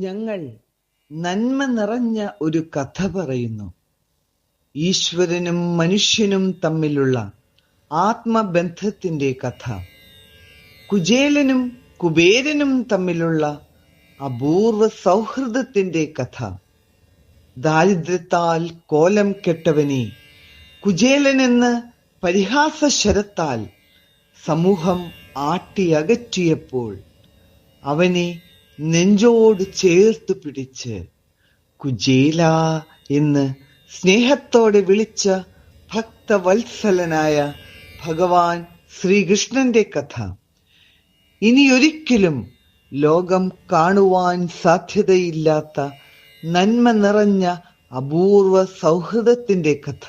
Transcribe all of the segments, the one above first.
ഞങ്ങൾ നന്മ നിറഞ്ഞ ഒരു കഥ പറയുന്നു. ഈശ്വരനും മനുഷ്യനും തമ്മിലുള്ള ആത്മബന്ധത്തിന്റെ കഥ. കുചേലനും കുബേരനും തമ്മിലുള്ള അപൂർവ സൗഹൃദത്തിന്റെ കഥ. ദാരിദ്ര്യത്താൽ കോലം കെട്ടവനെ കുചേലനെന്ന് പരിഹാസശരത്താൽ സമൂഹം ആട്ടിയകറ്റിയപ്പോൾ അവനെ നെഞ്ചോട് ചേർത്ത് പിടിച്ച് കുചേല എന്ന് സ്നേഹത്തോടെ വിളിച്ച ഭക്തവത്സലനായ ഭഗവാൻ ശ്രീകൃഷ്ണന്റെ കഥ. ഇനിയൊരിക്കലും ലോകം കാണുവാൻ സാധ്യതയില്ലാത്ത നന്മ നിറഞ്ഞ അപൂർവ സൗഹൃദത്തിന്റെ കഥ.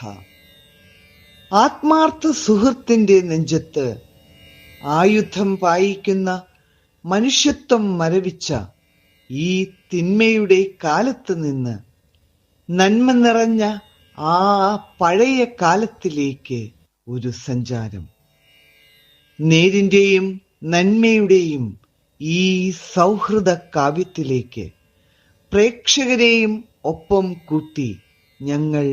ആത്മാർത്ഥ സുഹൃത്തിന്റെ നെഞ്ചത്ത് ആയുധം പായിക്കുന്ന മനുഷ്യത്വം മരവിച്ച ഈ തിന്മയുടെ കാലത്ത് നിന്ന് നന്മ നിറഞ്ഞ ആ പഴയ കാലത്തിലേക്ക് ഒരു സഞ്ചാരം. നേരിന്റെയും നന്മയുടെയും ഈ സൗഹൃദ കാവ്യത്തിലേക്ക് പ്രേക്ഷകരെയും ഒപ്പം കൂട്ടി ഞങ്ങൾ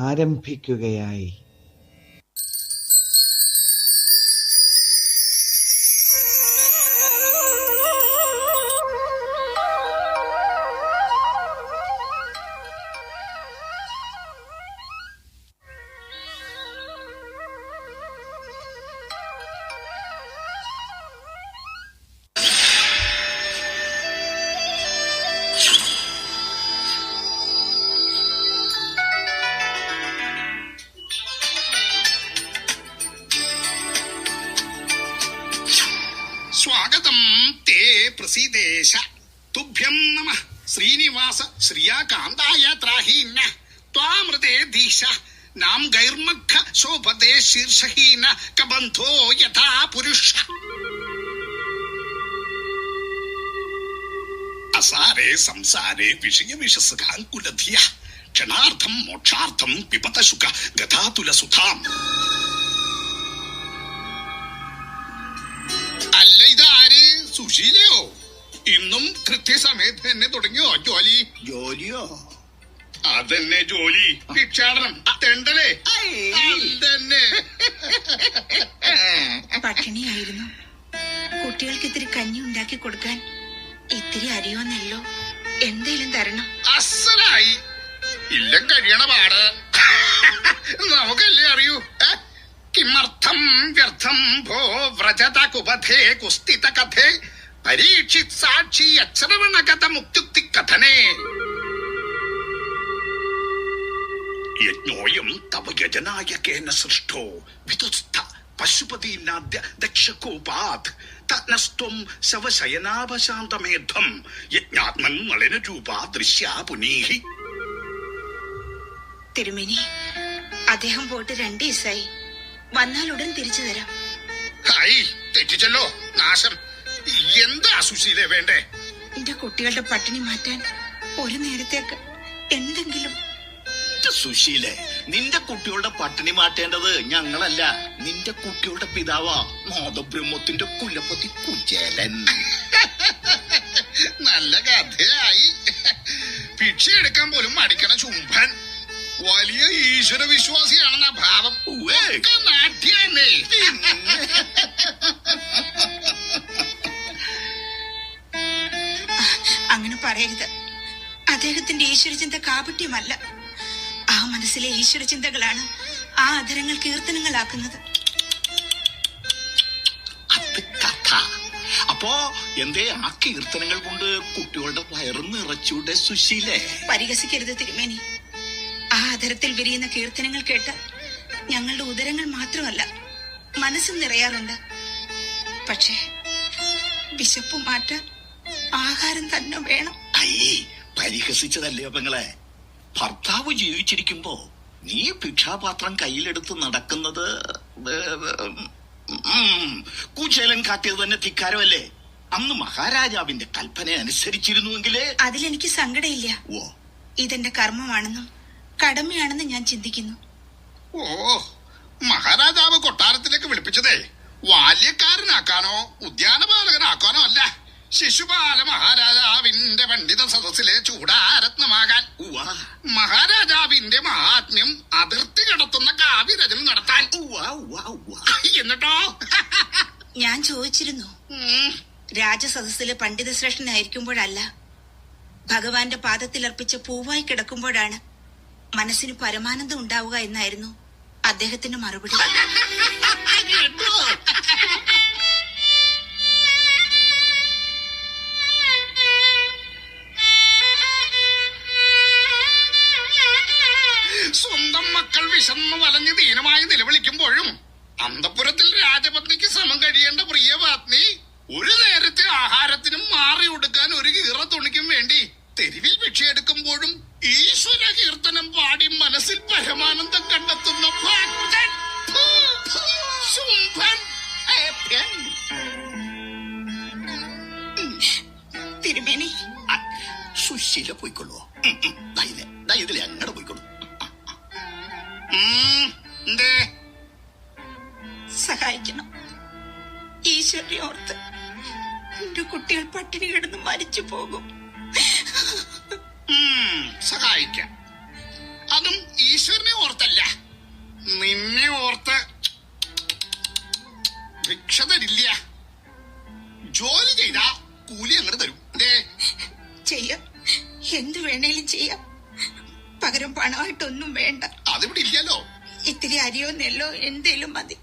ആരംഭിക്കുകയായി. സ്വാഗതം തേ പ്രസീദേശ തുഭ്യം നമഃ ശ്രീനിവാസ ശ്രിയാകാന്തായ ത്രാഹീന ത്വാമൃതേ ദീശ നാം ഗൈർമഖ ശോഭതേ ശീർഷഹീന കബന്ധോ യഥാ പുരുഷ അസാരേ സംസാരേ വിഷയവിഷസുഖാങ്കുലധിയ ക്ഷണാർത്ഥം മോക്ഷാർത്ഥം പിപത ശുക ഗതാതുല സുധാം. അല്ല, ഇതാര്? സുശീലയോ? ഇന്നും കൃത്യസമയത്ത് തന്നെ തുടങ്ങിയോ ജോലിയോ? അതന്നെ ജോലി. ഭിക്ഷാടനം, തെണ്ടലേ തന്നെ. പട്ടിണിയായിരുന്നു. കുട്ടികൾക്ക് ഇത്തിരി കഞ്ഞി ഉണ്ടാക്കി കൊടുക്കാൻ ഇത്തിരി അരിയോ നെല്ലോ എന്തേലും തരണം. അസലായി. ഇല്ലം കഴിയണ പാട് നമുക്കല്ലേ അറിയൂ. കിമർത്ഥം വ്യർത്ഥം ഭോ വ്രജത കുപഥേ കുസ്തിത കഥേ പരീക്ഷിത് സാക്ഷി അശ്രവണഗത മുക്തി കഥനേ. യജ്ഞോയം തവ യജനായകേന സൃഷ്ടോ വിതുസ്ഥ പശുപതീനാദ്യ ദക്ഷകോപാത് തനസ്ത്വം ശവശയനാവശാന്തമേധം യജ്ഞാത്മൻ നളിനരൂപാ ദൃശ്യാ പുനീഹി. തിരുമേനി, അദ്ദേഹം പോയിട്ട് 2 ദിവസമായി. വന്നാൽ ഉടൻ തിരിച്ചു തരാം. ഹായ്, തെറ്റിച്ചല്ലോ. നാശം. എന്താ സുശീലേ വേണ്ടേ? എന്റെ കുട്ടികളുടെ പട്ടിണി മാറ്റാൻ ഒരു നേരത്തേക്ക് എന്തെങ്കിലും. സുശീലേ, നിന്റെ കുട്ടികളുടെ പട്ടിണി മാറ്റേണ്ടത് ഞങ്ങളല്ല, നിന്റെ കുട്ടികളുടെ പിതാവാ നാദബ്രഹ്മത്തിന്റെ കുലപതി കുചേലൻ. നല്ല കഥയായി. ഭിക്ഷ എടുക്കാൻ പോലും മടിക്കണ ചുംബൻ വലിയ ഈശ്വര വിശ്വാസിയാണെന്ന ഭാവം. നാട്യാന്നേ. അങ്ങനെ പറയരുത്. അദ്ദേഹത്തിന്റെ ഈശ്വരചിന്ത കാപട്യമല്ല. ആ മനസ്സിലെ ഈശ്വരചിന്തകളാണ് ആ അധരങ്ങൾ കീർത്തനങ്ങളാക്കുന്നത്. അത് കഥ. അപ്പോ എന്തേ ആ കീർത്തനങ്ങൾ കൊണ്ട് കുട്ടികളുടെ വയറ് നിറച്ചൂടെ സുശീലേ? പരിഹസിക്കരുത് തിരുമേനി. ആ അധരത്തിൽ വിരിയുന്ന കീർത്തനങ്ങൾ കേട്ട് ഞങ്ങളുടെ ഉദരങ്ങൾ മാത്രമല്ല മനസ്സും നിറയാറുണ്ട്. പക്ഷേ വിശപ്പ് മാറ്റാൻ ആഹാരം തന്നെ വേണം. അയ്യേ, പരിഹസിച്ചതല്ലേ പെങ്ങളെ? ഭർത്താവ് ജീവിച്ചിരിക്കുമ്പോ നീ ഭിക്ഷാപാത്രം കയ്യിലെടുത്ത് നടക്കുന്നത് കുചേലൻ കാട്ടിയത് തന്നെ ധിക്കാരമല്ലേ? അന്ന് മഹാരാജാവിന്റെ കൽപ്പന അനുസരിച്ചിരുന്നുവെങ്കിലേ. അതിലെനിക്ക് സങ്കടമില്ല. ഇതെന്റെ കർമ്മമാണെന്നും കടമയാണെന്ന് ഞാൻ ചിന്തിക്കുന്നു. ഓ, മഹാരാജാവ് കൊട്ടാരത്തിലേക്ക് വിളിപ്പിച്ചതേ ബാല്യക്കാരനാക്കാനോ ഉദ്യാനപാലകനാക്കാനോ അല്ല, ശിശുപാല മഹാരാജാവിൻ രാജാവിന്റെ പണ്ഡിത സദസ്സിലെ ചൂടാരത്നമാകാൻ, മഹാരാജാവിന്റെ മഹാത്മ്യം അതിർത്തി കടത്തുന്ന കാവ്യരചന നടത്താൻ. എന്നിട്ടോ ഞാൻ ചോദിച്ചിരുന്നു, രാജസദസ്സിലെ പണ്ഡിത ശ്രേഷ്ഠനായിരിക്കുമ്പോഴല്ല, ഭഗവാന്റെ പാദത്തിൽ അർപ്പിച്ച പൂവായി കിടക്കുമ്പോഴാണ് മനസ്സിന് പരമാനന്ദം ഉണ്ടാവുക എന്നായിരുന്നു അദ്ദേഹത്തിന്റെ മറുപടി. സ്വന്തം മക്കൾ വിശന്നു വലഞ്ഞ് ദീനമായി നിലവിളിക്കുമ്പോഴും അന്തഃപുരത്തിൽ രാജപത്നിക്ക് സമം കഴിയേണ്ട പ്രിയപത്നി ഒരു നേരത്തെ ആഹാരത്തിനും മാറി കൊടുക്കാൻ ഒരു കീറ തുണിക്കും വേണ്ടി തെരുവിൽ ഭിക്ഷയെടുക്കുമ്പോഴും ഈശ്വര കീർത്തനം പാടി മനസ്സിൽ പരമാനന്ദം കണ്ടെത്തുന്ന ഭക്തൻ. ശുംഭൻ. തിരുമേനി, സുശീല പോയിക്കൊള്ളുവോ? ഇതിലെ അങ്ങടെ പോയിക്കൊള്ളു. എന്തേ? സഹായിക്കണം. ഈശ്വരനെ ഓർത്ത് എന്റെ കുട്ടികൾ പട്ടിണി കിടന്ന് മരിച്ചു പോകും. സഹായിക്കാം. അതും ഈശ്വരനെ ഓർത്തല്ല, നിന്നെ ഓർത്ത്. ഭിക്ഷ തരില്ല, ജോലി ചെയ്താ കൂലി അങ്ങോട്ട് തരും. ചെയ്യാം, എന്ത് വേണേലും ചെയ്യാം. പകരം പണമായിട്ടൊന്നും വേണ്ട. അതിവിടെ ഇല്ലല്ലോ. ഇത്തിരി അരിയോ നെല്ലോ എന്തേലും മതി.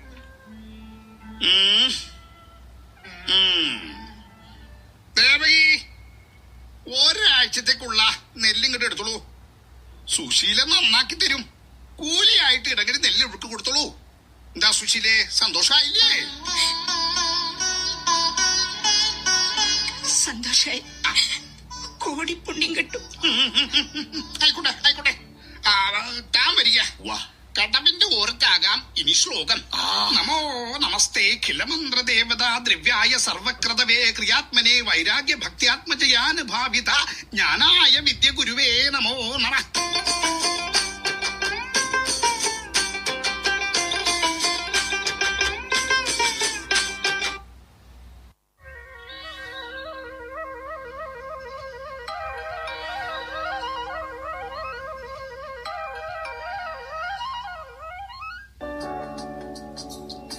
ദേവകി, ഒരാഴ്ചത്തേക്കുള്ള നെല്ലിങ്ങോട്ട് എടുത്തോളൂ. സുശീല നന്നാക്കി തരും. കൂലിയായിട്ട് ഇടങ്ങി നെല്ല് ഇവിടേക്ക് കൊടുത്തോളൂ. എന്താ സുശീലേ, സന്തോഷായില്ലേ? സന്തോഷായി. കോടി പുണ്യം കിട്ടും. ആയിക്കോട്ടെ ആയിക്കോട്ടെ. താൻ വരിക. കടവിന്റെ ഓരത്താകാം ഇനി ശ്ലോകം. നമോ നമസ്തേ ഖിലമന്ത്ര ദേവതാ ദ്രവ്യായ സർവക്രതവേ ക്രിയാത്മനെ വൈരാഗ്യ ഭക്തിയാത്മജയാനുഭാവിത ജ്ഞാനായ വിദ്യ ഗുരുവേ നമോ നമഃ.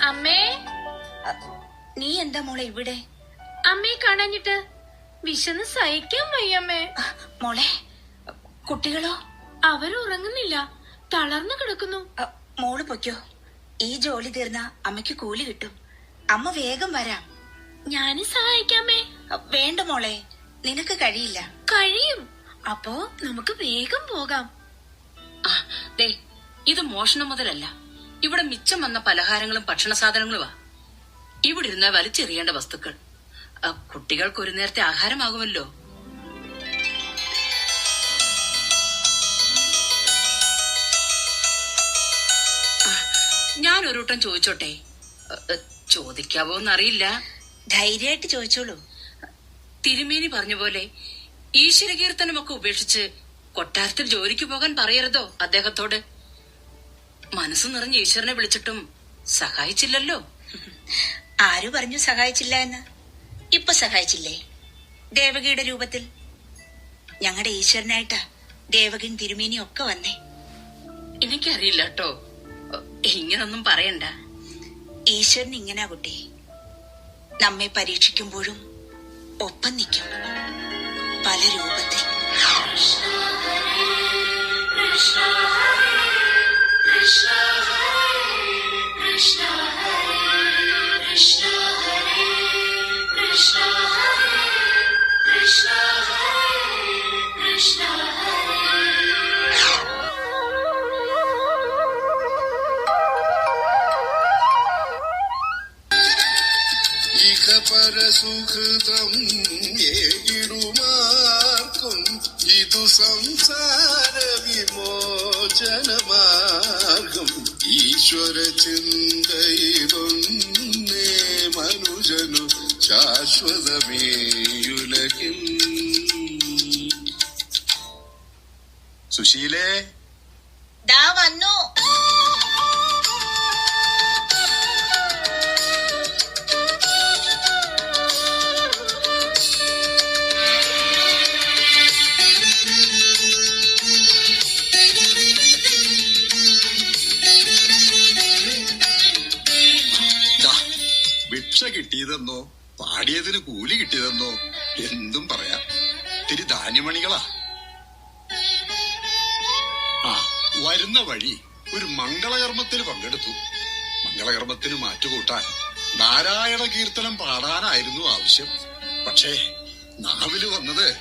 അമ്മേ, നീ എന്താ മോളെ ഇവിടെ? അമ്മയെ കാണാഞ്ഞിട്ട് വിശന്ന് സഹിക്കാൻ വയ്യമ്മേ. മോളെ, കുട്ടികളോ? അവരുറങ്ങുന്നില്ല, തളർന്നു കിടക്കുന്നു. മോള് പൊയ്ക്കോ. ഈ ജോലി തീർന്ന അമ്മയ്ക്ക് കൂലി കിട്ടും. അമ്മ വേഗം വരാം. ഞാനും സഹായിക്കാമേ. വേണ്ട മോളെ, നിനക്ക് കഴിയില്ല. കഴിയും. അപ്പോ നമുക്ക് വേഗം പോകാം. ഇത് മോഷണം മുതലല്ല, ഇവിടെ മിച്ചം വന്ന പലഹാരങ്ങളും ഭക്ഷണ സാധനങ്ങളുമാ. ഇവിടെ ഇരുന്ന വലിച്ചെറിയേണ്ട വസ്തുക്കൾ. കുട്ടികൾക്ക് ഒരു നേരത്തെ ആഹാരമാകുമല്ലോ. ഞാൻ ഒരു വട്ടം ചോദിച്ചോട്ടെ? ചോദിക്കാവോന്നറിയില്ല. ധൈര്യമായിട്ട് ചോദിച്ചോളൂ. തിരുമേനി പറഞ്ഞ പോലെ ഈശ്വരകീർത്തനമൊക്കെ ഉപേക്ഷിച്ച് കൊട്ടാരത്തിൽ ജോലിക്ക് പോകാൻ പറയരുതോ അദ്ദേഹത്തോട്? മനസ്സ് നിറഞ്ഞ് ഈശ്വരനെ വിളിച്ചിട്ടും സഹായിച്ചില്ലല്ലോ. ആരു പറഞ്ഞു സഹായിച്ചില്ല എന്ന്? ഇപ്പൊ സഹായിച്ചില്ലേ, ദേവകിയുടെ രൂപത്തിൽ. ഞങ്ങളുടെ ഈശ്വരനായിട്ടാ ദേവകിൻ തിരുമേനി ഒക്കെ വന്നേ. എനിക്കറിയില്ല കേട്ടോ, ഇങ്ങനൊന്നും പറയണ്ട. ഈശ്വരൻ ഇങ്ങനാ കുട്ടി, നമ്മെ പരീക്ഷിക്കുമ്പോഴും ഒപ്പം നിൽക്കും, പല രൂപത്തിൽ. പരസുഹൃതം ഏകിടുമാർക്കും ഇതു സംസാര വിമോചനമാർഗം. ഈശ്വര ചിന്തയിലൊന്നേ മനുജനു ശാശ്വതമേയുലകിൽ. സുശീലേ, ദാ വന്നു. ഭിക്ഷ കിട്ടിയതെന്നോ പാടിയതിന് കൂലി കിട്ടിയതെന്നോ എന്തും പറയാം. ഇത്തിരി ധാന്യമണികളാ. ആ, വരുന്ന വഴി ഒരു മംഗളകർമ്മത്തിന് പങ്കെടുത്തു. മംഗളകർമ്മത്തിന് മാറ്റുകൂട്ടാൻ നാരായണ കീർത്തനം പാടാനായിരുന്നു ആവശ്യം. പക്ഷേ നാവില് വന്നത്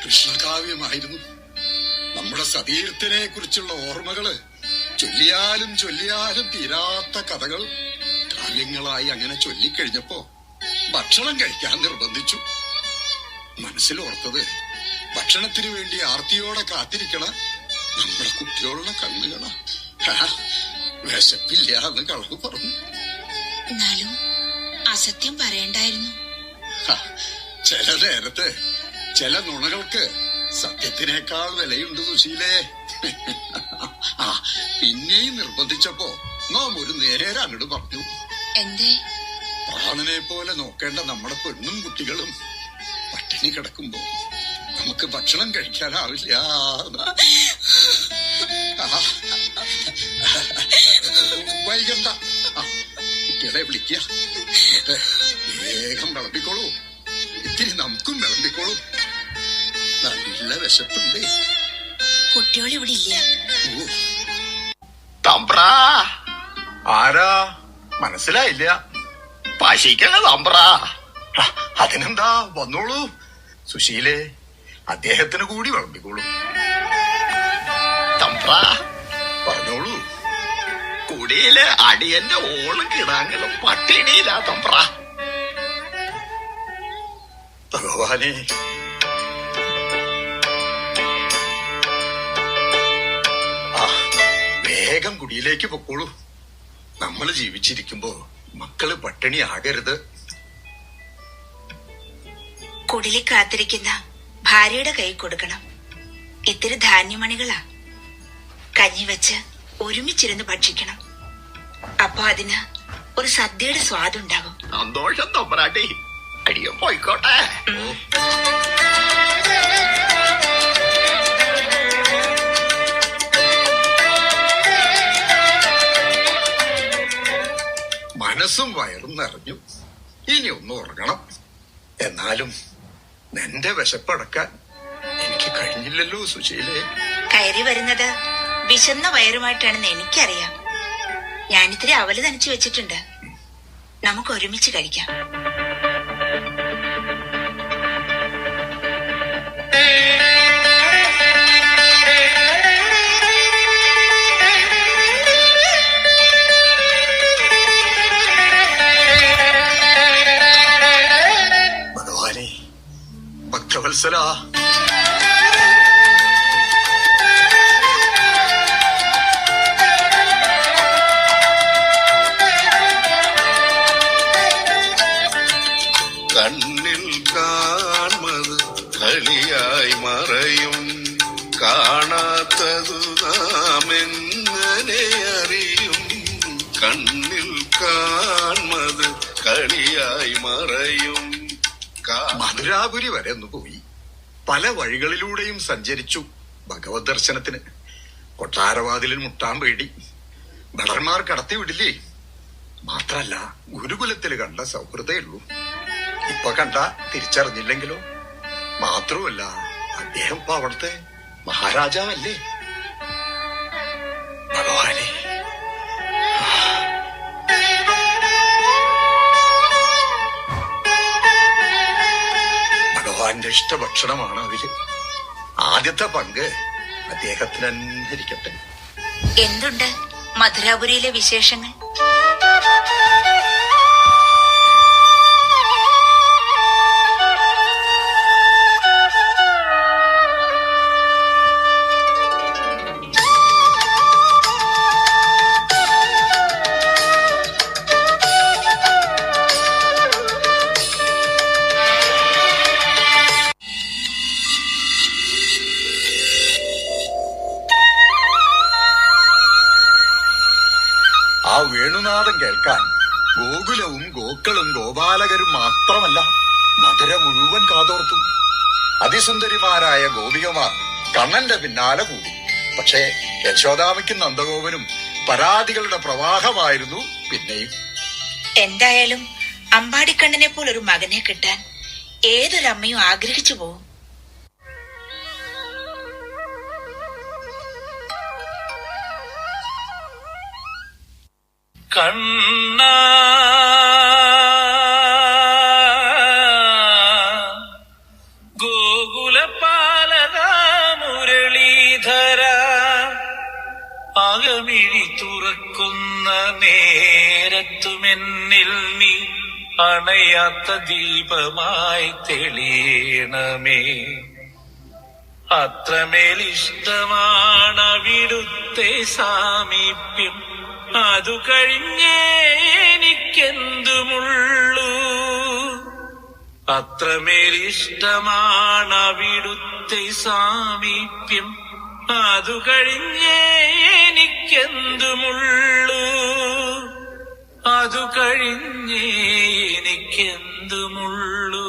കൃഷ്ണകാവ്യമായിരുന്നു. നമ്മുടെ സതീർത്ഥനെ കുറിച്ചുള്ള ഓർമ്മകള് ചൊല്ലിയാലും ചൊല്ലിയാലും തീരാത്ത കഥകൾ കാവ്യങ്ങളായി അങ്ങനെ ചൊല്ലിക്കഴിഞ്ഞപ്പോ ഭക്ഷണം കഴിക്കാൻ നിർബന്ധിച്ചു. മനസ്സിലോർത്തത് ഭക്ഷണത്തിന് വേണ്ടി ആർത്തിയോടെ കാത്തിരിക്കണ നമ്മുടെ കുട്ടികളുടെ കണ്ണുകളാ. വിശപ്പില്ല എന്ന് കളവ് പറഞ്ഞു. എന്നാലും അസത്യം പറയണ്ടായിരുന്നു. ചില നേരത്ത് ചില നുണകൾക്ക് സത്യത്തിനേക്കാൾ വിലയുണ്ട് സുശീലേ. പിന്നെയും നിർബന്ധിച്ചപ്പോ നാം ഒരു നേരെ അങ്ങോട്ട് പറഞ്ഞു. എന്തേ? പ്രാണനെ പോലെ നോക്കേണ്ട നമ്മുടെ പെണ്ണും കുട്ടികളും പട്ടിണി കിടക്കുമ്പോ നമുക്ക് ഭക്ഷണം കഴിക്കാനാവില്ല. വൈകണ്ട, കുട്ടികളെ വിളിക്കുക. വേഗം വിളമ്പിക്കോളൂ. ഇത്തിരി നമുക്കും വിളമ്പിക്കോളൂ. നല്ല വിശപ്പുണ്ട്. കുട്ടികൾ ഇവിടെ ഇല്ല. തമ്പ്രാ. ആരാ? മനസ്സിലായില്ല. പശിക്കണ തമ്പ്രാ. അതിനെന്താ, വന്നോളൂ. സുശീലേ, അദ്ദേഹത്തിന് കൂടി വിളമ്പിക്കോളൂ. തമ്പ്രാ, പറഞ്ഞോളൂ. കുടിയിലെ അടിയന്റെ ഓളും കിടാങ്ങളും പട്ടിണിയിലാ തമ്പ്രാ. ഭഗവാനെ, വേഗം കുടിയിലേക്ക് പൊക്കോളൂ. നമ്മൾ ജീവിച്ചിരിക്കുമ്പോ മക്കള് പട്ടിണി ആകരുത്. കുടിലിൽ കാത്തിരിക്കുന്ന ഭാര്യയുടെ കൈ കൊടുക്കണം. ഇത്തിരി ധാന്യമണികളാ. കഞ്ഞി വെച്ച് ഒരുമിച്ചിരുന്ന് ഭക്ഷിക്കണം. അപ്പൊ അതിന് ഒരു സദ്യയുടെ സ്വാദുണ്ടാകും. സന്തോഷം തമ്പ്രാട്ടി. അടിയോ പോയിക്കോട്ടെ. മനസ്സും വയറും നിറഞ്ഞു. ഇനി ഒന്ന് ഉറങ്ങണം. എന്നാലും നിന്റെ വിശപ്പടക്കാൻ എനിക്ക് കഴിഞ്ഞില്ലല്ലോ സുശീലേ. കയറി വരുന്നത് വിശന്ന വയറുമായിട്ടാണെന്ന് എനിക്കറിയാം. ഞാനിത്തിരി അവല് നനച്ചു വെച്ചിട്ടുണ്ട്. നമുക്ക് ഒരുമിച്ച് കഴിക്കാം. ഭഗവാനെ, ഭക്തവത്സലാ, കണ്ണിൽ കാൺമത് കളിയായി മറയും, കാണാത്തതു നാം എങ്ങനെ അറിയും. കണ്ണിൽ കാൺമത് കളിയായി മറയും. മധുരാപുരി വരെ ഒന്ന് പോയി. പല വഴികളിലൂടെയും സഞ്ചരിച്ചു ഭഗവത് ദർശനത്തിന്. കൊട്ടാരവാതിലിൽ മുട്ടാൻ പേടി. ഭടന്മാർ കടത്തിവിടില്ലേ. മാത്രല്ല, ഗുരുകുലത്തിൽ കണ്ട സൗഹൃദേ ഉള്ളൂ. ഇപ്പൊ കണ്ട തിരിച്ചറിഞ്ഞില്ലെങ്കിലോ. മാത്രമല്ല, അദ്ദേഹം ഇപ്പൊ അവിടുത്തെ മഹാരാജാവല്ലേ. ഭഗവാനെ, ഭഗവാന്റെ ഇഷ്ടഭക്ഷണമാണ് അതില്. ആദ്യത്തെ പങ്ക് അദ്ദേഹത്തിന് അനുസരിക്കട്ടെ. എന്തുണ്ട് മധുരാപുരിയിലെ വിശേഷങ്ങൾ? ആ വേണുനാഥം കേൾക്കാൻ ഗോകുലവും ഗോക്കളും ഗോപാലകരും മാത്രമല്ല, മധുര മുഴുവൻ കാതോർത്തു. അതിസുന്ദരിമാരായ ഗോപികമാർ കണ്ണന്റെ പിന്നാലെ കൂടി. പക്ഷേ യശോദാമയ്ക്കും നന്ദഗോപനും പരാതികളുടെ പ്രവാഹമായിരുന്നു പിന്നെയും. എന്തായാലും അമ്പാടിക്കണ്ണനെ പോലൊരു മകനെ കിട്ടാൻ ഏതൊരമ്മയും ആഗ്രഹിച്ചു പോവും. കണ്ണ ഗോകുലപാലക മുരളീധര അകമിഴി തുറക്കുന്ന നേരത്തുമെന്നിൽ നീ അണയാത്ത ദീപമായി തെളിയണമേ. അത്രമേലിഷ്ടമാണ് അവിടുത്തെ സാമീപ്യം, അതു കഴിഞ്ഞേ എനിക്കെന്തുമുള്ളൂ. അത്രമേലിഷ്ടമാണ് അവിടുത്തെ സാമീപ്യം, അതു കഴിഞ്ഞേ എനിക്കെന്തുമുള്ളൂ. അതു കഴിഞ്ഞേ എനിക്കെന്തുമുള്ളൂ.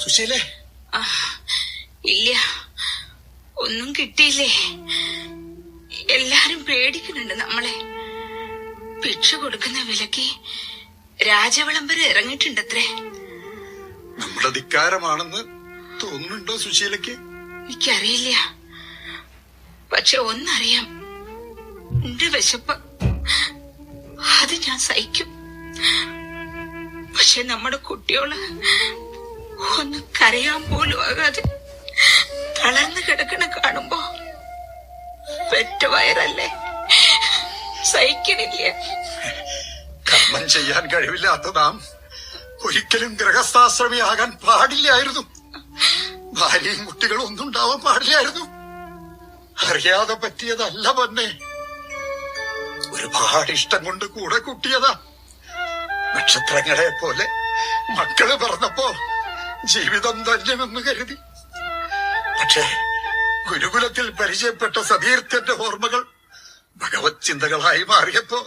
സുശീലേ, ഇല്ല, ഒന്നും കിട്ടിയില്ലേ. എല്ലാരും പേടിക്കുന്നുണ്ട് നമ്മളെ. ഭിക്ഷ കൊടുക്കുന്ന വിലക്ക് രാജവിളംബരം ഇറങ്ങിയിട്ടുണ്ടത്രേ. നമ്മുടെ ധിക്കാരമാണെന്ന് തോന്നുന്നുണ്ടോ സുശീലയ്ക്ക്? എനിക്കറിയില്ല, പക്ഷെ ഒന്നറിയാം, എന്റെ വിശപ്പ് അത് ഞാൻ സഹിക്കും. പക്ഷെ നമ്മുടെ കുട്ടിയോള് ഒന്ന് കരയാൻ പോലും ആകാതെ തളർന്നു കിടക്കണ കാണുമ്പോ പെറ്റ വയറല്ലേ, സഹിക്കണില്ല. കർമ്മം ചെയ്യാൻ കഴിവില്ലാത്ത നാം ഒരിക്കലും ഗൃഹസ്ഥാശ്രമിയാകാൻ പാടില്ലായിരുന്നു. ഭാര്യയും കുട്ടികളും ഒന്നും ഉണ്ടാവാൻ പാടില്ലായിരുന്നു. അറിയാതെ പറ്റിയതല്ല പൊന്നെ, ഒരുപാട് ഇഷ്ടം കൊണ്ട് കൂടെ കൂട്ടിയതാ. നക്ഷത്രങ്ങളെ പോലെ മക്കള് പറഞ്ഞപ്പോ ജീവിതം ധന്യമെന്ന് കരുതി. പക്ഷേ ഗുരുകുലത്തിൽ പരിചയപ്പെട്ട സതീർത്ഥന്റെ ഓർമ്മകൾ ഭഗവത് ചിന്തകളായി മാറിയപ്പോ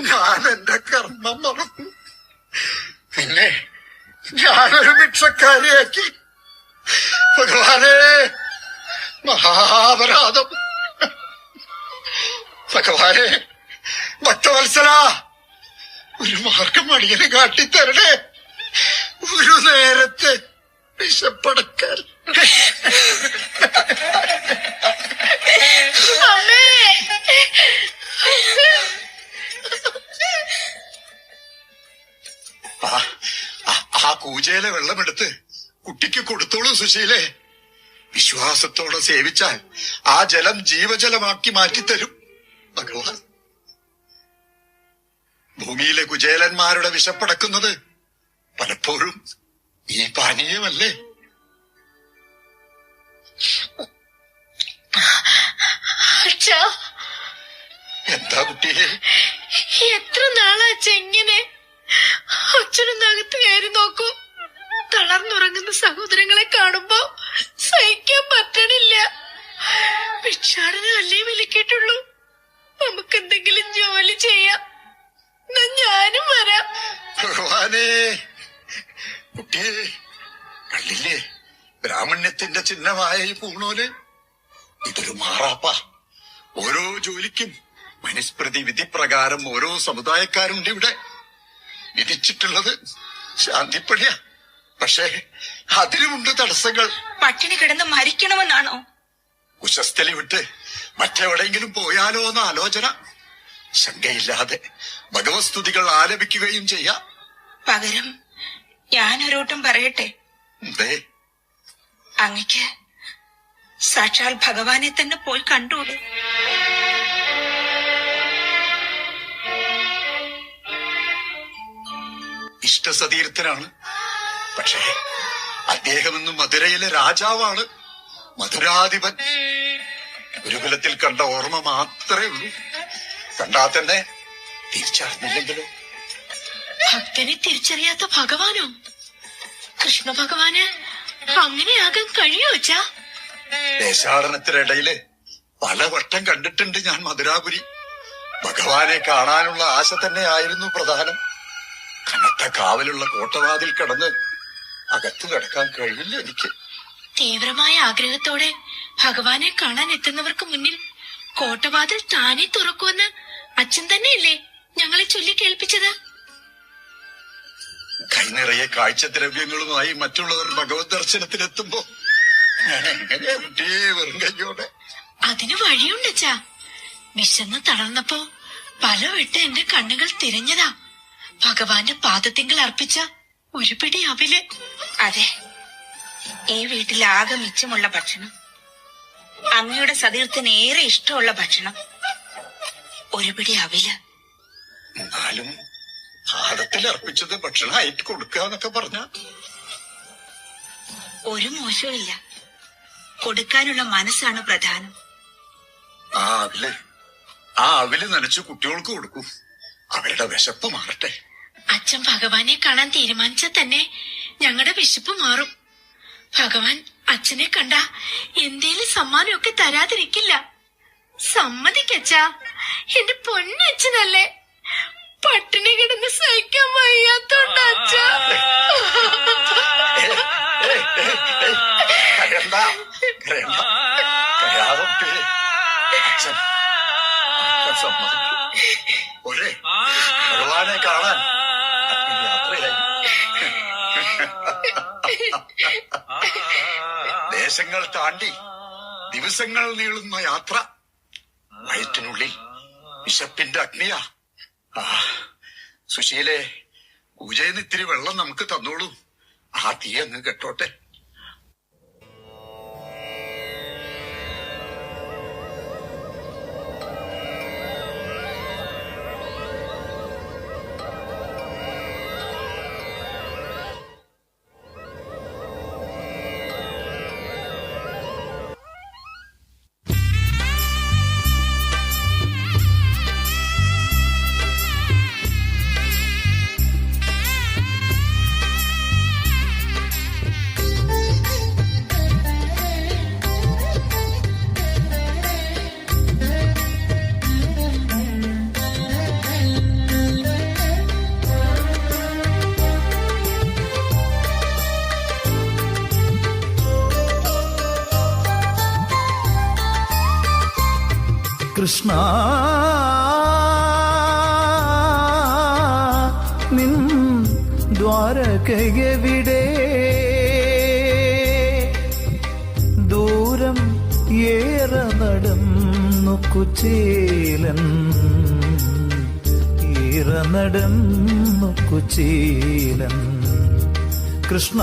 ഞാൻ എന്റെ കർമ്മം മറന്നു. പിന്നെ ഞാനൊരു ഭിക്ഷക്കാരിയാക്കി. ഭഗവാനേ, മഹാപരാധം. ഭഗവാനെ, ഭക്തവത്സല, ഒരു മാർഗം അടിയന് കാട്ടിത്തരണേ. ഒരു നേരത്തെ വിശപ്പടക്കാൻ. ആ കൂജയിലെ വെള്ളമെടുത്ത് കുട്ടിക്ക് കൊടുത്തോളൂ സുശീലേ. വിശ്വാസത്തോടെ സേവിച്ചാൽ ആ ജലം ജീവജലമാക്കി മാറ്റിത്തരും ഭഗവാൻ. ഭൂമിയിലെ കുചേലന്മാരുടെ വിശപ്പടക്കുന്നത് പലപ്പോഴും ഈ പാനീയമല്ലേ? എന്താ കുട്ടിയെ? എത്ര നാളാ ഇങ്ങനെ? അച്ഛനൊന്നകത്ത് കയറി നോക്കൂ. തളർന്നുറങ്ങുന്ന സഹോദരങ്ങളെ കാണുമ്പോ സഹിക്കാൻ പറ്റണില്ല. ഭിക്ഷാടനല്ലേ വിളിക്കിട്ടുള്ളൂ. നമുക്കെന്തെങ്കിലും ജോലി ചെയ്യാം. ഞാനും വരാം. ഭഗവാനേ, കുട്ടിയെ കണ്ടില്ലേ ബ്രാഹ്മണ്യത്തിന്റെ ചിഹ്നമായ ഈ പൂണോല്? ഇതൊരു മാറാപ്പ. ഓരോ ജോലിക്കും മനുസ്മൃതി വിധിപ്രകാരം ഓരോ സമുദായക്കാരുണ്ട് ഇവിടെ. വിധിച്ചിട്ടുള്ളത് ശാന്തിപ്പണിയാ. പക്ഷേ അതിനുമുണ്ട് തടസ്സങ്ങൾ. പട്ടിണി കിടന്ന് മരിക്കണമെന്നാണോ? കുശസ്ഥലി വിട്ട് മറ്റെവിടെയെങ്കിലും പോയാലോ എന്ന ആലോചന. ശങ്കയില്ലാതെ ഭഗവത് സ്തുതികൾ ആലപിക്കുകയും ചെയ്യാം. പകരം ഞാനൊരോട്ടം പറയട്ടെ. എന്തേ? അങ്ങക്ക് സാക്ഷാൽ ഭഗവാനെ തന്നെ പോയി കണ്ടൂടെ? ഇഷ്ടസതീർത്ഥനാണ്. പക്ഷേ അദ്ദേഹം ഇന്ന് മധുരയിലെ രാജാവാണ്, മധുരാധിപൻ. ഗുരുകുലത്തിൽ കണ്ട ഓർമ്മ മാത്രമേ ഉള്ളൂ. കണ്ടാ തന്നെ തിരിച്ചറിഞ്ഞില്ലെങ്കിലോ? ഭക്തനെ തിരിച്ചറിയാത്ത ഭഗവാനോ? കൃഷ്ണ ഭഗവാന് അങ്ങനെയാകാൻ കഴിയോ അച്ഛാ? ദേശാടനത്തിനിടയില് പലവട്ടം കണ്ടിട്ടുണ്ട് ഞാൻ മധുരാപുരി. ഭഗവാനെ കാണാനുള്ള ആശ തന്നെയായിരുന്നു പ്രധാനം. കനത്ത കാവലുള്ള കോട്ടവാതിൽ കടന്ന് അകത്തു കിടക്കാൻ കഴിയില്ല എനിക്ക്. തീവ്രമായ ആഗ്രഹത്തോടെ ഭഗവാനെ കാണാൻ എത്തുന്നവർക്ക് മുന്നിൽ കോട്ടവാതിൽ താനെ തുറക്കുമെന്ന് അച്ഛൻ തന്നെയല്ലേ ഞങ്ങളെ ചൊല്ലി കേൾപ്പിച്ചത്? കൈനിറയെ കാഴ്ചദ്രവ്യങ്ങളുമായി മറ്റുള്ളവർ ഭഗവത് ദർശനത്തിനെത്തുമ്പോ ഞാൻ എങ്ങനെയാ കുട്ടിയെ വെറും കയ്യോടെ? അതിന് വഴിയുണ്ടച്ചാ. വിശന്ന് തളർന്നപ്പോ പലവട്ടം എന്റെ കണ്ണുകൾ തിരഞ്ഞതാ ഭഗവാന്റെ പാദത്തിങ്കൽ അർപ്പിച്ച ഒരു പിടി അവില്. അതെ, ഈ വീട്ടിലാകെ മിച്ചമുള്ള ഭക്ഷണം, അങ്ങയുടെ സതീർത്ഥന് ഏറെ ഇഷ്ടമുള്ള ഭക്ഷണം, ഒരു പിടി അവില്. എന്നാലും പാദത്തിൽ അർപ്പിച്ചത് ഭക്ഷണമായിട്ട് കൊടുക്കാന്നൊക്കെ പറഞ്ഞ ഒരു മോശമില്ല. കൊടുക്കാനുള്ള മനസ്സാണ് പ്രധാനം. ആ അവില് നനച്ചു കുട്ടികൾക്ക് കൊടുക്കൂ, അവരുടെ വിശപ്പ് മാറട്ടെ. അച്ഛൻ ഭഗവാനെ കാണാൻ തീരുമാനിച്ചാൽ തന്നെ ഞങ്ങളുടെ വിശപ്പ് മാറും. ഭഗവാൻ അച്ഛനെ കണ്ട എന്തേലും സമ്മാനമൊക്കെ തരാതിരിക്കില്ല. സമ്മതിക്കച്ചാ, എന്റെ പൊന്നച്ഛനല്ലേ. പട്ടിണി കിടന്ന് സഹിക്കാൻ വയ്യാത്തോണ്ട് അച്ഛാ. ഭഗവാനെ കാണാൻ യാത്രയായി. ദേശങ്ങൾ താണ്ടി ദിവസങ്ങൾ നീളുന്ന യാത്ര. വയറ്റിനുള്ളിൽ വിശപ്പിന്റെ അഗ്നിയാ. സുശീലെ, പൂജയിൽ ഇത്തിരി വെള്ളം നമുക്ക് തന്നോളൂ. ആ തീ അങ്ങ് കെട്ടോട്ടെ. കൃഷ്ണ നിൻ ദ്വാരകയെവിടെ? ദൂരം ഏറെ നടന്നു കുചേലൻ, ഏറെ നടന്നു കുചേലൻ. കൃഷ്ണ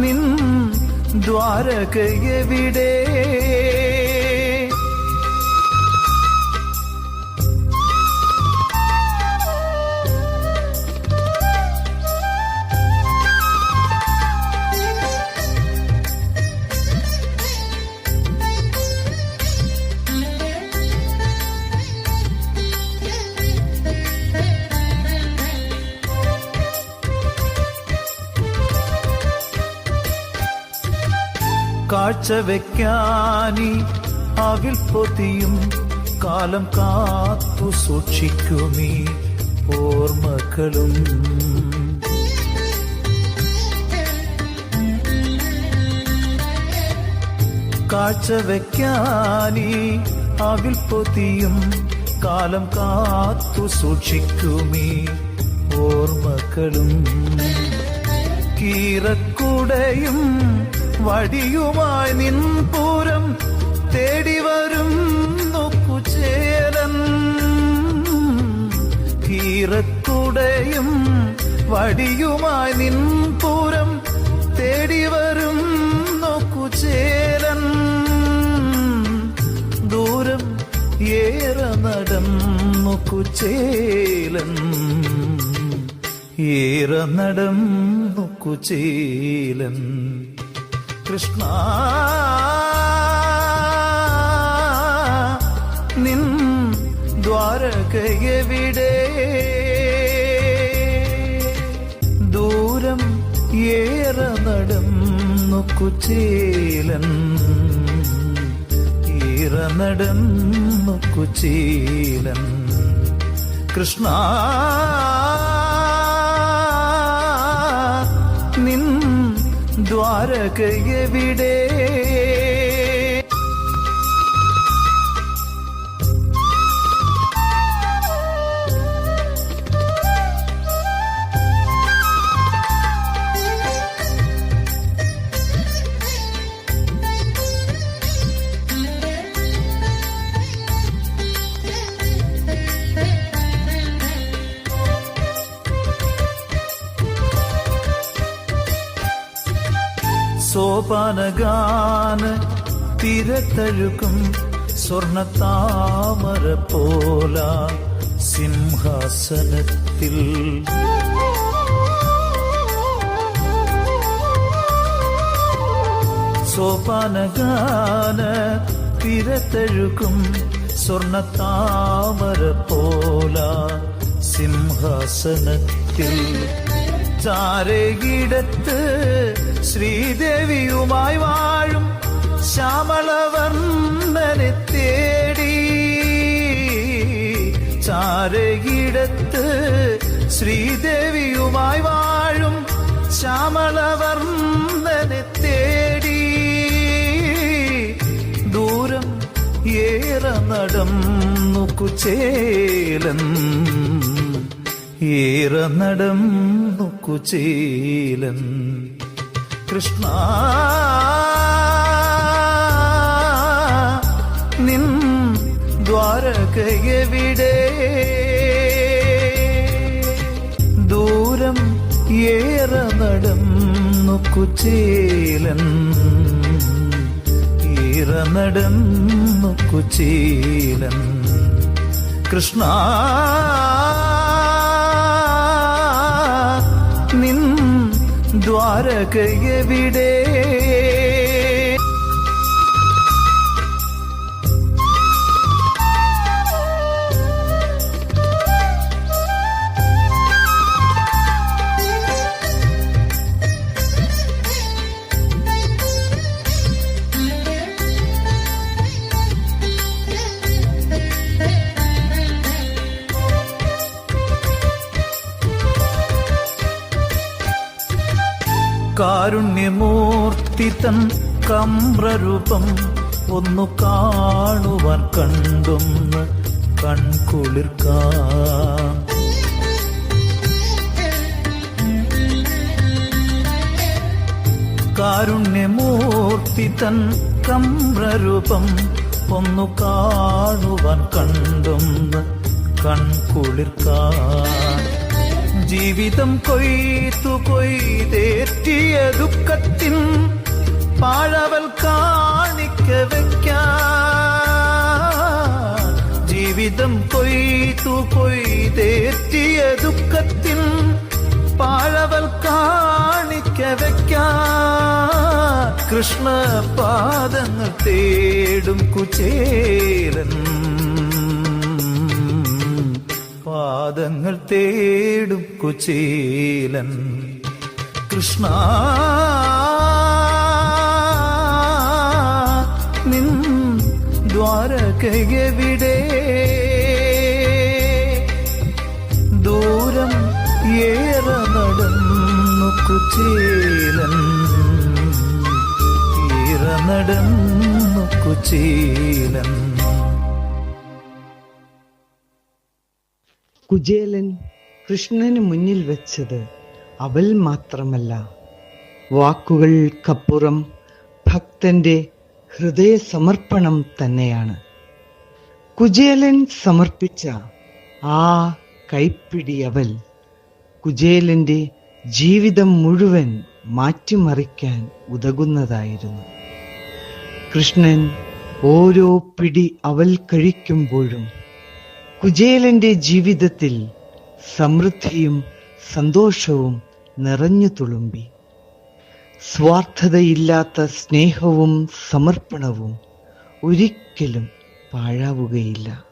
നിൻ ദ്വാരകയെവിടെ? കാഴ്ച വെക്കാനി അവിൽ പൊതിയും കാലം കാത്തു സൂക്ഷിക്കുമീ ഓർമ്മകളും. കാഴ്ച വെക്കാനി അവിൽ പൊതിയും കാലം കാത്തു സൂക്ഷിക്കുമീ ഓർമ്മകളും. കീറക്കുടയും വടിയുമായി നിൻ പൂരം തേടി വരുന്നു കുചേലൻ. കീറക്കുടയും വടിയുമായി നിൻ പൂരം തേടി വരുന്നു കുചേലൻ. ദൂരം ഏറെ നടന്നു കുചേലൻ, ഏറെ നടന്നു കുചേലൻ. കൃഷ്ണ നിൻ ദ്വാരകയെവിടെ? ദൂരം ഏറെ നടന്നു കുചേലൻ, ഏറെ നടന്നു കുചേലൻ. കൃഷ്ണ നിൻ ദ്വാരകയെവിടെ? സോപാനഗാന തിരത്തഴുകും സ്വർണത്താമര പോല സിംഹാസനത്തിൽ സോപാനഗാന തിരത്തഴുകും സ്വർണത്താമര പോല സിംഹാസനത്തിൽ ചാരകിടത്ത് ശ്രീദേവിയുമായി വാഴും ശ്യാമളവർണ്ണനെ തേടി. ചാരകിടത്ത് ശ്രീദേവിയുമായി വാഴും ശ്യാമളവർണ്ണനെ തേടി. ദൂരം ഏറെ നടന്നു കുചേലൻ, ഏറെ നടന്നു കുചേലൻ. കൃഷ്ണ നിൻ ദ്വാരകയെവിടെ? ദൂരം ഏറെ നടന്നു കുചേലൻ, ഏറെ നടന്നു കുചേലൻ. കൃഷ്ണ നിൻ ദ്വാരകയെവിടെ? കാരുണ്യമൂർത്തി തൻ കമ്രരൂപം ഒന്നു കാണുവാൻ കണ്ടൊന്ന് കൺകുളിർക്കാൻ. കാരുണ്യമൂർത്തി തൻ കമ്രരൂപം ഒന്നു കാണുവാൻ കണ്ടൊന്ന് കൺകുളിർക്കാൻ. ജീവിതം കൊയ്ത്തു കൊയ്തേറ്റിയ ദുഃഖത്തിൻ പാഴവൽ കാണിക്ക വയ്ക്കാൻ. ജീവിതം കൊയ്ത്തു കൊയ്തേറ്റിയ ദുഃഖത്തിൻ പാഴവൽ കാണിക്ക വയ്ക്കാൻ. കൃഷ്ണ പാദങ്ങൾ തേടും കുചേലൻ, പാദങ്ങൾ തേടും കുചേലൻ. കൃഷ്ണ നിൻ ദ്വാരകയെവിടെ? ദൂരം ഏറെ നടന്നു കുചേലൻ, ഏറെ നടന്നു കുചേലൻ. കുചേലൻ കൃഷ്ണന് മുന്നിൽ വെച്ചത് അവൽ മാത്രമല്ല, വാക്കുകൾക്കപ്പുറം ഭക്തന്റെ ഹൃദയ സമർപ്പണം തന്നെയാണ്. കുചേലൻ സമർപ്പിച്ച ആ കൈപ്പിടി അവൽ കുചേലന്റെ ജീവിതം മുഴുവൻ മാറ്റിമറിക്കാൻ ഉതകുന്നതായിരുന്നു. കൃഷ്ണൻ ഓരോ പിടി അവൽ കഴിക്കുമ്പോഴും കുചേലന്റെ ജീവിതത്തിൽ സമൃദ്ധിയും സന്തോഷവും നിറഞ്ഞു തുളുമ്പി. സ്വാർത്ഥതയില്ലാത്ത സ്നേഹവും സമർപ്പണവും ഒരിക്കലും പാഴാവുകയില്ല.